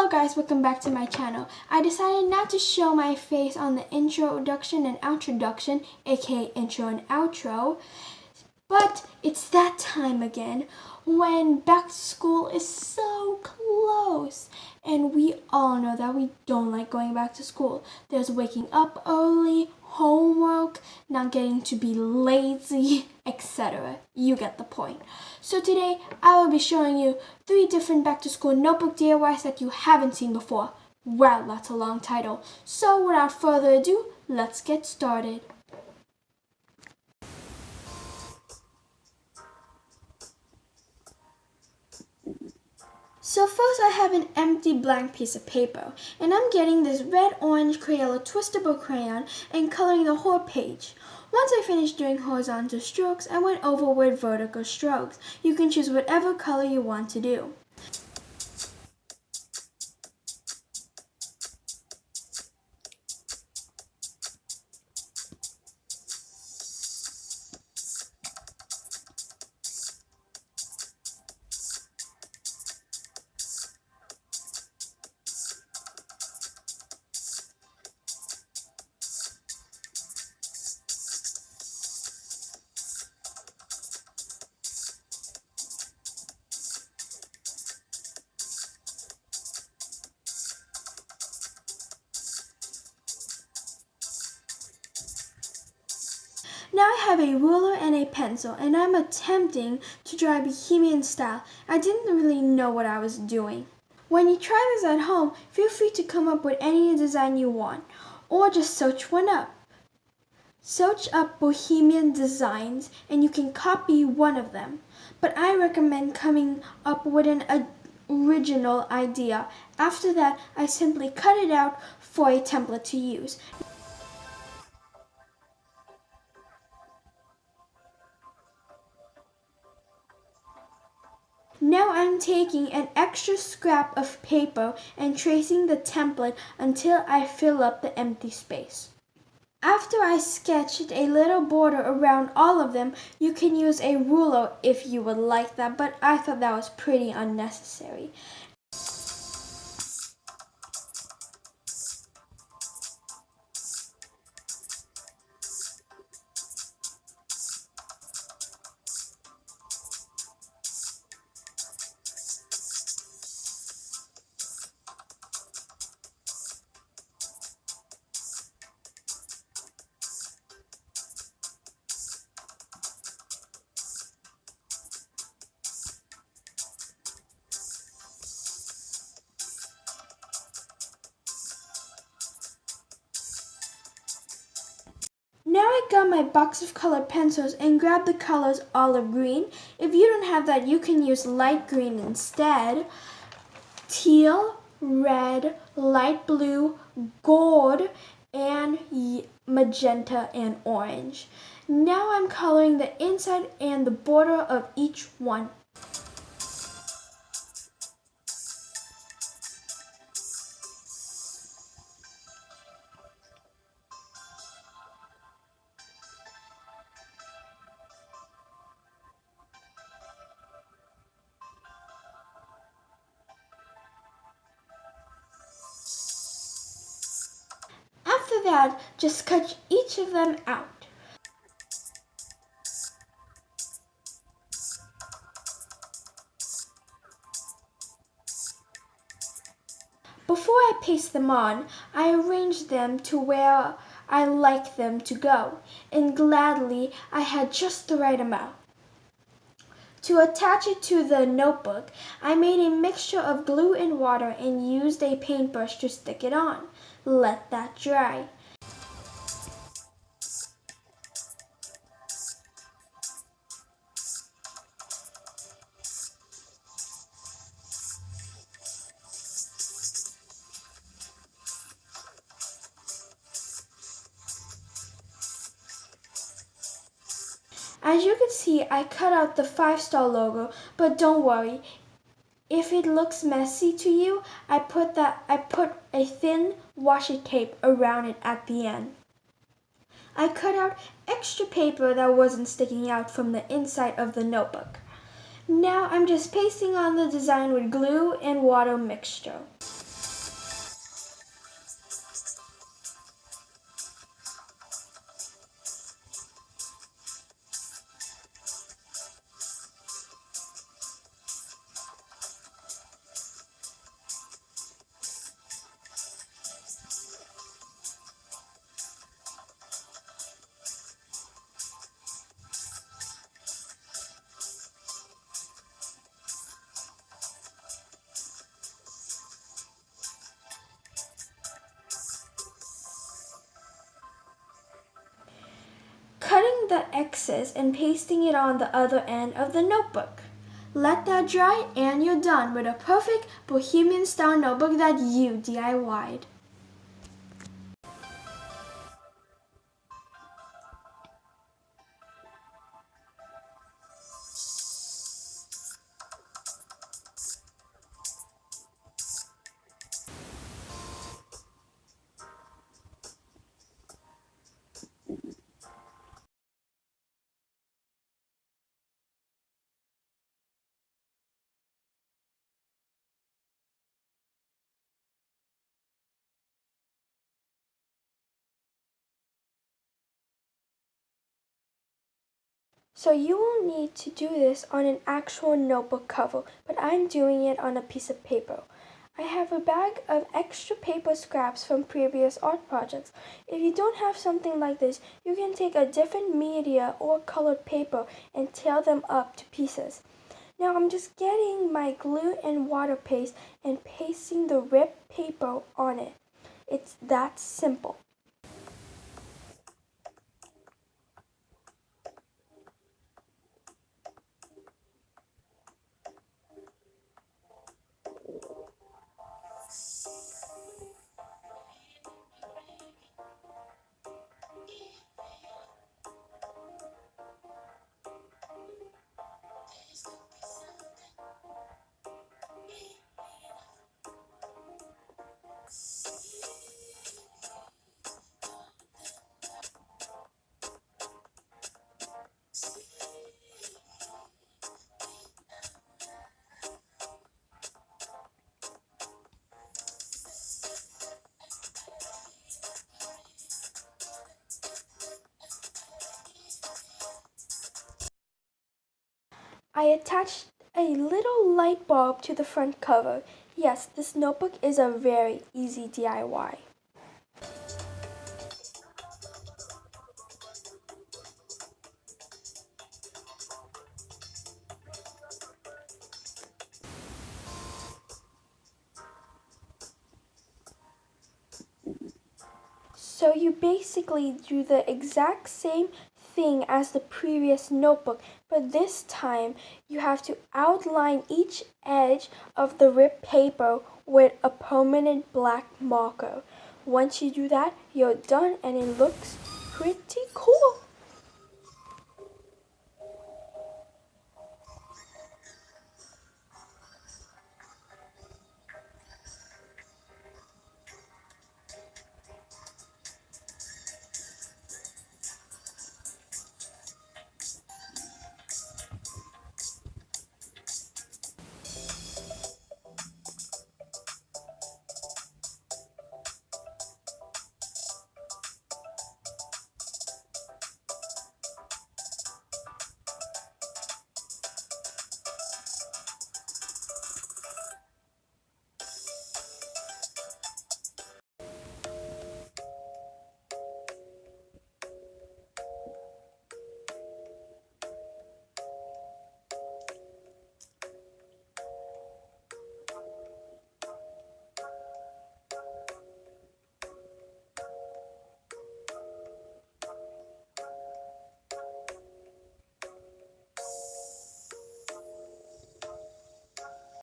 Hello guys, welcome back to my channel. I decided not to show my face on the introduction and outroduction, aka intro and outro, but it's that time again when back to school is so close. And we all know that we don't like going back to school. There's waking up early, homework, not getting to be lazy, etc. You get the point. So today I will be showing you 3 different back to school notebook DIYs that you haven't seen before. Wow, that's a long title. So without further ado, let's get started. So first I have an empty blank piece of paper, and I'm getting this red-orange Crayola twistable crayon and coloring the whole page. Once I finished doing horizontal strokes, I went over with vertical strokes. You can choose whatever color you want to do. Now I have a ruler and a pencil, and I'm attempting to draw a bohemian style. I didn't really know what I was doing. When you try this at home, feel free to come up with any design you want, or just search one up. Search up bohemian designs and you can copy one of them. But I recommend coming up with an original idea. After that, I simply cut it out for a template to use. Now I'm taking an extra scrap of paper and tracing the template until I fill up the empty space. After I sketched a little border around all of them, you can use a ruler if you would like that, but I thought that was pretty unnecessary. Now I got my box of colored pencils and grab the colors olive green. If you don't have that, you can use light green instead. Teal, red, light blue, gold, and magenta and orange. Now I'm coloring the inside and the border of each one. After that, just cut each of them out. Before I paste them on, I arrange them to where I like them to go, and gladly I had just the right amount. To attach it to the notebook, I made a mixture of glue and water and used a paintbrush to stick it on. Let that dry. As you can see, I cut out the 5-star logo, but don't worry. If it looks messy to you, I put a thin washi tape around it at the end. I cut out extra paper that wasn't sticking out from the inside of the notebook. Now I'm just pasting on the design with glue and water mixture. cutting the excess and pasting it on the other end of the notebook. Let that dry and you're done with a perfect bohemian style notebook that you DIY'd. So you will need to do this on an actual notebook cover, but I'm doing it on a piece of paper. I have a bag of extra paper scraps from previous art projects. If you don't have something like this, you can take a different media or colored paper and tear them up to pieces. Now I'm just getting my glue and water paste and pasting the ripped paper on it. It's that simple. I attached a little light bulb to the front cover. Yes, this notebook is a very easy DIY. So you basically do the exact same thing as the previous notebook, but this time you have to outline each edge of the ripped paper with a permanent black marker. Once you do that, you're done and it looks pretty cool.